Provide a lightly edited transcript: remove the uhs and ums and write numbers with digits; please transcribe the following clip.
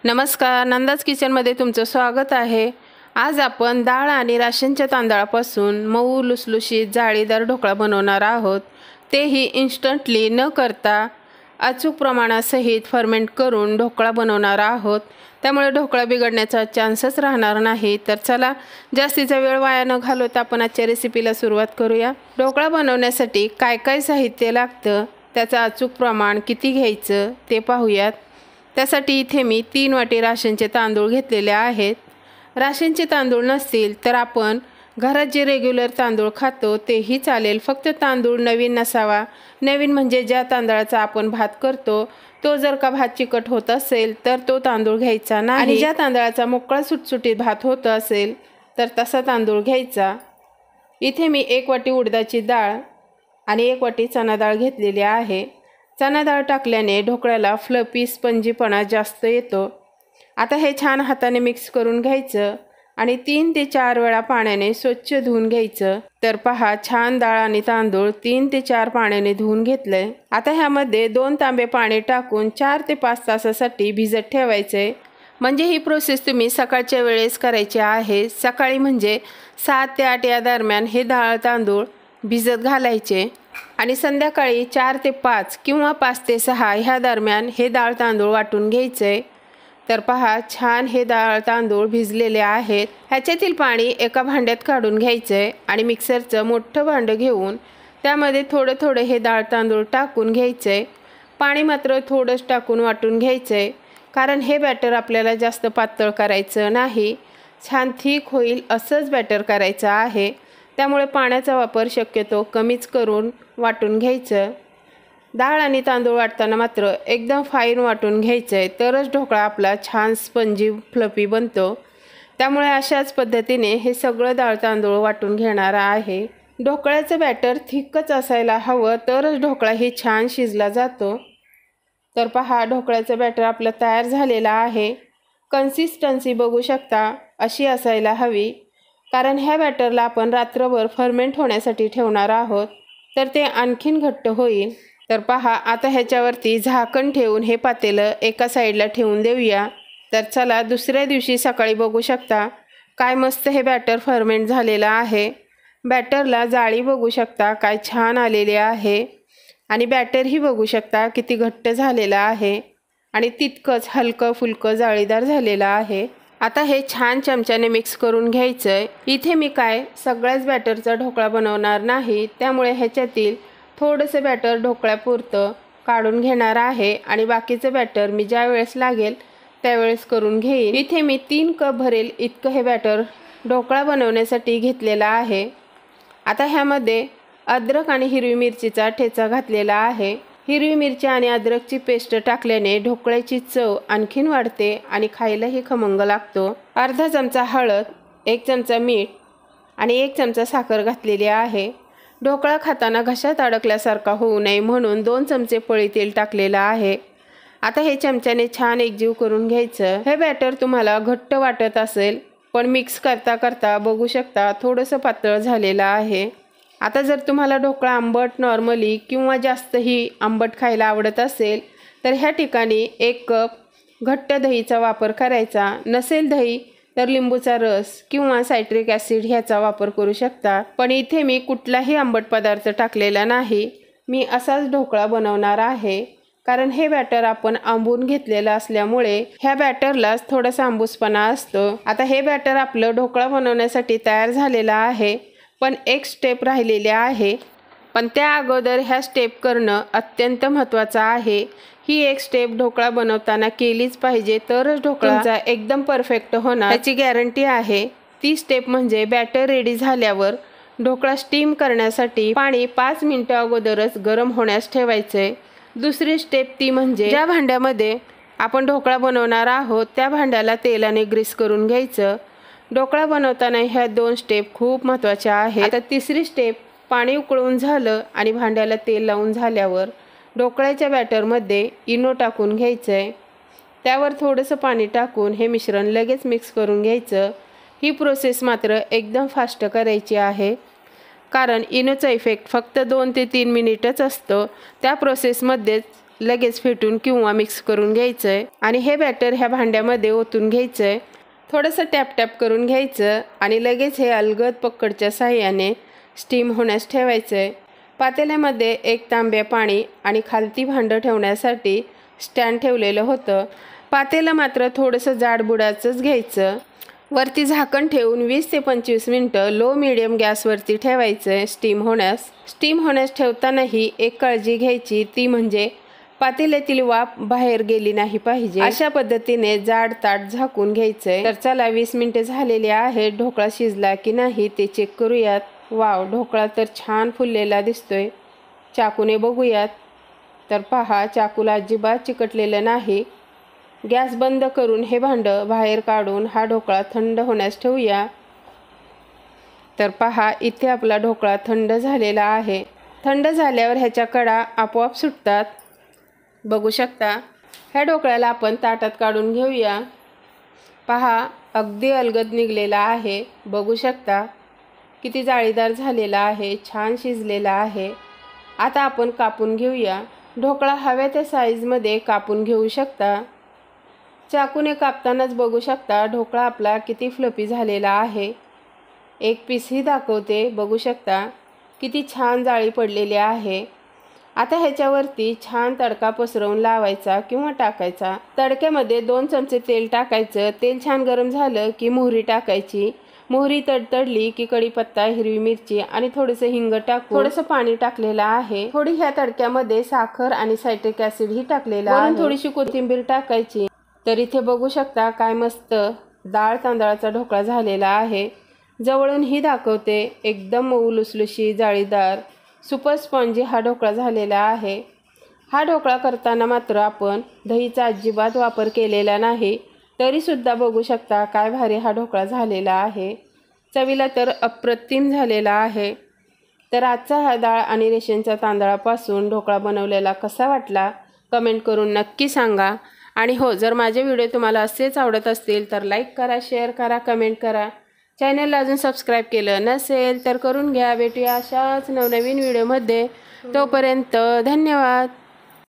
नमस्कार, नंदाज किचनमध्ये तुमचं स्वागत आहे। आज आपण डाळ आणि राशनच्या तांदळापासून मऊ लुसलुशीत जाळीदार ढोकळा बनवणार आहोत। तेही इन्स्टंटली न करता अचूक प्रमाणासहित फर्मेंट करून ढोकळा बनवणार आहोत। त्यामुळे ढोकळा बिघडण्याचा चान्सच राहणार नाही। तर चला जास्तीचा वेळ वाया न घालवता आपण आजच्या रेसिपीला सुरुवात करूया। ढोकळा बनवण्यासाठी काय काय साहित्य लागतं, त्याचं अचूक प्रमाण किती घ्यायचं ते पाहूयात। त्यासाठी इथे मी 3 वाटी राशनचे तांदूळ घेतलेले आहेत। राशनचे तांदूळ नसतील तर आपण घरात जे रेग्युलर तांदूळ खातो तेही चालेल, फक्त तांदूळ नवीन नसावा। नवीन म्हणजे ज्या तांदळाचा आपण भात करतो तो जर का भात चिकट होत असेल तर तो तांदूळ घ्यायचा नाही, आणि ज्या तांदळाचा मोकळा सुटसुटीत भात होत असेल तर तसा तांदूळ घ्यायचा। इथे मी 1 वाटी उडदाची डाळ आणि 1 वाटी चणा डाळ घेतलेली आहे। चणा डाळ टाकल्याने ढोकळ्याला फ्लफी स्पंजीपणा जास्त येतो। आता हे छान हाताने मिक्स करून घ्यायचं आणि 3 ते 4 वेळा पाण्याने स्वच्छ धुवून घ्यायचं। तर पहा, छान डाळ आणि तांदूळ 3 ते 4 पाण्याने धुवून घेतलंय। आता ह्यामध्ये 2 तांबे पाणी टाकून 4 ते 5 तासासाठी भिजत ठेवायचे। म्हणजे ही प्रोसेस तुम्ही सकाळच्या वेळेस करायची आहे। सकाळी म्हणजे 7 ते 8 या दरम्यान हे डाळ तांदूळ भिजत घालायचे आणि संध्याकाळी 4 ते 5 किंवा 5 ते 6 ह्या दरम्यान हे डाळ तांदूळ वाटून घ्यायचे। तर पहा, छान हे डाळ तांदूळ भिजलेले आहेत। ह्याच्यातील पाणी एका भांड्यात काढून घ्यायचे आणि मिक्सरचं मोठं भांडं घेऊन त्यामध्ये थोडं थोडं हे डाळ तांदूळ टाकून घ्यायचे। पाणी मात्र थोडंच टाकून वाटून घ्यायचे, कारण हे बॅटर आपल्याला जास्त पातळ करायचं नाही, छान थिक होईल असंच बॅटर करायचं आहे। त्यामुळे पाण्याचा वापर शक्यतो कमीच करून वाटून घ्यायचं। डाळ आणि तांदूळ वाटताना मात्र एकदम फाईन वाटून घ्यायचं, तरच ढोकळा आपला छान स्पंजी फ्लफी बनतो। त्यामुळे अशाच पद्धतीने हे सगळं डाळ तांदूळ वाटून घेणार आहे। ढोकळ्याचं बॅटर थिकच असायला हवं, तरच ढोकळा ही छान शिजला जातो। तर पहा, ढोकळ्याचं बॅटर आपलं तयार झालेलं आहे। कन्सिस्टन्सी बघू शकता, अशी असायला हवी, कारण ह्या बॅटरला आपण रात्रभर फर्मेंट होण्यासाठी ठेवणार आहोत, तर ते आणखीन घट्ट होईल। तर पहा, आता ह्याच्यावरती झाकण ठेवून हे पातेलं एका साईडला ठेवून देऊया। तर चला दुसऱ्या दिवशी सकाळी बघू शकता काय मस्त हे बॅटर फर्मेंट झालेलं आहे। बॅटरला जाळी बघू शकता काय छान आलेली आहे, आणि बॅटरही बघू शकता किती घट्ट झालेलं आहे आणि तितकंच हलकं फुलकं जाळीदार झालेलं आहे। आता हे छान चमच्याने मिक्स करून घ्यायचंय। इथे मी काय सगळ्याच बॅटरचा ढोकळा बनवणार नाही, त्यामुळे ह्याच्यातील थोडंसं बॅटर ढोकळ्यापुरतं काढून घेणार आहे आणि बाकीचं बॅटर मी ज्या वेळेस लागेल त्यावेळेस करून घेईन। इथे मी 3 कप भरेल इतकं हे बॅटर ढोकळा बनवण्यासाठी घेतलेला आहे। आता ह्यामध्ये अद्रक आणि हिरवी मिरचीचा ठेचा घातलेला आहे। हिरवी मिरची आणि अद्रकची पेस्ट टाकल्याने ढोकळ्याची चव आणखीन वाढते आणि खायलाही खमंग लागतो। अर्धा चमचा हळद, 1 चमचा मीठ आणि 1 चमचा साखर घातलेली आहे। ढोकळा खाताना घशात अडकल्यासारखा होऊ नये म्हणून 2 चमचे पळी तेल टाकलेलं आहे। आता हे चमच्याने छान एकजीव करून घ्यायचं। हे बॅटर तुम्हाला घट्ट वाटत असेल, पण मिक्स करता करता बघू शकता थोडंसं पातळ झालेलं आहे। आता जर तुम्हाला ढोकळा आंबट नॉर्मली किंवा जास्तही आंबट खायला आवडत असेल तर ह्या ठिकाणी 1 कप घट्ट दहीचा वापर करायचा। नसेल दही तर लिंबूचा रस किंवा सायट्रिक ॲसिड ह्याचा वापर करू शकता, पण इथे मी कुठलाही आंबट पदार्थ टाकलेला नाही। मी असाच ढोकळा बनवणार आहे, कारण हे बॅटर आपण आंबून घेतलेलं असल्यामुळे ह्या बॅटरलाच थोडासा आंबूसपणा असतो। आता हे बॅटर आपलं ढोकळा बनवण्यासाठी तयार झालेलं आहे, पण एक स्टेप राहिलेली आहे, पण त्या अगोदर ह्या स्टेप करणं अत्यंत महत्त्वाचं आहे। ही एक स्टेप ढोकळा बनवताना केलीच पाहिजे, तरच ढोकळा एकदम परफेक्ट होणार याची गॅरंटी आहे। ती स्टेप म्हणजे बॅटर रेडी झाल्यावर ढोकळा स्टीम करण्यासाठी पाणी 5 मिनिटं अगोदरच गरम होण्यास ठेवायचे। दुसरी स्टेप ती म्हणजे ज्या भांड्यामध्ये आपण ढोकळा बनवणार आहोत त्या भांड्याला तेलाने ग्रीस करून घ्यायचं। ढोकळा बनवताना ह्या 2 स्टेप खूप महत्त्वाच्या आहेत। आता तिसरी स्टेप, पाणी उकळून झालं आणि भांड्याला तेल लावून झाल्यावर ढोकळ्याच्या बॅटरमध्ये इनो टाकून घ्यायचंय। त्यावर थोडंसं पाणी टाकून हे मिश्रण लगेच मिक्स करून घ्यायचं। ही प्रोसेस मात्र एकदम फास्ट करायची आहे, कारण इनोचा इफेक्ट फक्त 2 ते 3 मिनिटच असतो। त्या प्रोसेसमध्येच लगेच फेटून किंवा मिक्स करून घ्यायचं आहे आणि हे बॅटर ह्या भांड्यामध्ये ओतून घ्यायचं आहे। थोडंसं टॅप टॅप करून घ्यायचं आणि लगेच हे अलगद पकडच्या साहाय्याने स्टीम होण्यास ठेवायचं आहे। पातेल्यामध्ये 1 तांब्या पाणी आणि खालती भांडं ठेवण्यासाठी स्टँड ठेवलेलं होतं। पातेलं मात्र थोडंसं जाडबुडाचंच घ्यायचं। वरती झाकण ठेवून 20 ते 25 मिनटं लो मीडियम गॅसवरती ठेवायचं आहे स्टीम होण्यास ठेवतानाही एक काळजी घ्यायची, ती म्हणजे पातेल्यातील वाफ बाहेर गेली नाही पाहिजे। अशा पद्धतीने जाड ताट झाकून घ्यायचंय। तर चला 20 मिनिटे झालेली आहेत, ढोकळा शिजला की नाही ते चेक करूयात। वाव, ढोकळा तर छान फुललेला दिसतोय। चाकूने बघूयात, तर पहा चाकूला अजिबात चिकटलेलं नाही। गॅस बंद करून हे भांडं बाहेर काढून हा ढोकळा थंड होण्यास ठेवूया। तर पहा इथे आपला ढोकळा थंड झालेला आहे। थंड झाल्यावर ह्याच्या कडा आपोआप सुटतात, बघू शकता। ह्या ढोकळ्याला आपण ताटात काढून घेऊया। पहा अगदी अलगद निघलेला आहे, बघू शकता किती जाळीदार झालेला आहे, छान शिजलेला आहे। आता आपण कापून घेऊया। ढोकळा हव्या त्या साईजमध्ये कापून घेऊ शकता। चाकूने कापतानाच बघू शकता ढोकळा आपला किती फ्लफी झालेला आहे। एक पीसही दाखवते, बघू शकता किती छान जाळी पडलेली आहे। आता ह्याच्यावरती छान तडका पसरवून लावायचा किंवा टाकायचा। तडक्यामध्ये 2 चमचे तेल टाकायचं। तेल छान गरम झालं की मोहरी टाकायची। मोहरी तडतडली की कढीपत्ता, हिरवी मिरची आणि थोडंसं हिंग टाकून थोडंसं पाणी टाकलेलं आहे। थोडी ह्या तडक्यामध्ये साखर आणि सायट्रिक ॲसिड ही टाकलेलं आहे। वरून थोडीशी कोथिंबीर टाकायची। तर इथे बघू शकता काय मस्त डाळ तांदळाचा ढोकळा झालेला आहे। जवळून ही दाखवते, एकदम मऊ लुसलुशी जाळीदार सुपर स्पॉन्जी हा ढोकळा झालेला आहे। हा ढोकळा करताना मात्र आपण दहीचा अजिबात वापर केलेला नाही, तरीसुद्धा बघू शकता काय भारी हा ढोकळा झालेला आहे। चवीला तर अप्रतिम झालेला आहे। तर आजचा हा डाळ आणि रेशनच्या तांदळापासून ढोकळा बनवलेला कसा वाटला कमेंट करून नक्की सांगा। आणि हो, जर माझे व्हिडिओ तुम्हाला असेच आवडत असतील तर लाईक करा, शेअर करा, कमेंट करा। चॅनलला अजून सबस्क्राईब केलं नसेल तर करून घ्या। भेटूया अशाच नवनवीन व्हिडिओमध्ये, तोपर्यंत धन्यवाद।